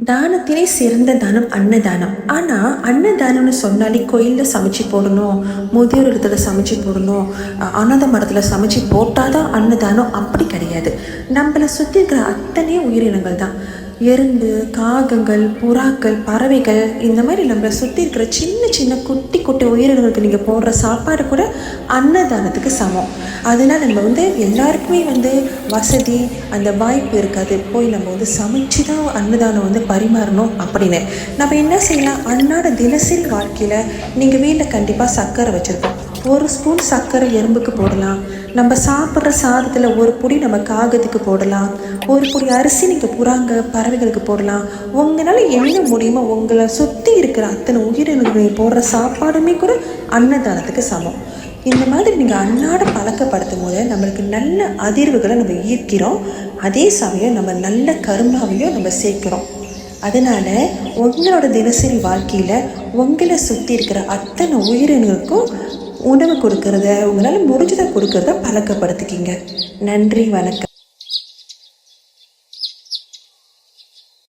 தானத்திலே சிறந்த தானம் அன்னதானம். ஆனால் அன்னதானம்னு சொன்னாலே கோயிலில் சமைச்சு போடணும், முதியோர் இடத்துல சமைச்சு போடணும், அனாதை மரத்தில் சமைச்சு போட்டால் தான் அன்னதானம். அப்படி கிடையாது. நம்மளை சுற்றி இருக்கிற அத்தனை உயிரினங்கள் தான், எறும்பு, காகங்கள், புறாக்கள், பறவைகள், இந்த மாதிரி நம்மளை சுற்றி இருக்கிற சின்ன சின்ன குட்டி குட்டி உயிரினங்களுக்கு நீங்கள் போடுற சாப்பாடு கூட அன்னதானத்துக்கு சமம். அதனால் நம்ம எல்லாருக்குமே வசதி அந்த வாய்ப்பு இருக்காது, போய் நம்ம சமைச்சு தான் அன்னதானம் பரிமாறணும் அப்படின்னு. நம்ம என்ன செய்யலாம், அன்னாட தினசரி வாழ்க்கையில் நீங்கள் வீட்டில் கண்டிப்பாக சர்க்கரை வச்சுருப்போம். ஒரு ஸ்பூன் சர்க்கரை எறும்புக்கு போடலாம். நம்ம சாப்பிட்ற சாதத்தில் ஒரு பொடி நம்ம காகத்துக்கு போடலாம். ஒரு பொடி அரிசி நீங்கள் புறாங்க பறவைகளுக்கு போடலாம். உங்களால் என்ன முடியுமோ உங்களை சுற்றி இருக்கிற அத்தனை உயிரினங்களுக்கு போடுற சாப்பாடுமே கூட அன்னதானத்துக்கு சமம். இந்த மாதிரி நீங்கள் அன்னாட பழக்கப்படுத்தும் போது நம்மளுக்கு நல்ல அதிர்வுகளை நம்ம ஈர்க்கிறோம். அதே சமயம் நம்ம நல்ல கருமாவையும் நம்ம சேர்க்கிறோம். அதனால் உங்களோட தினசரி வாழ்க்கையில் உங்களை சுற்றி இருக்கிற அத்தனை உயிரினங்களுக்கும் உணவு கொடுக்கறத, உங்களால் முடிஞ்சதை கொடுக்கறத பழக்கப்படுத்திக்கிங்க. நன்றி, வணக்கம்.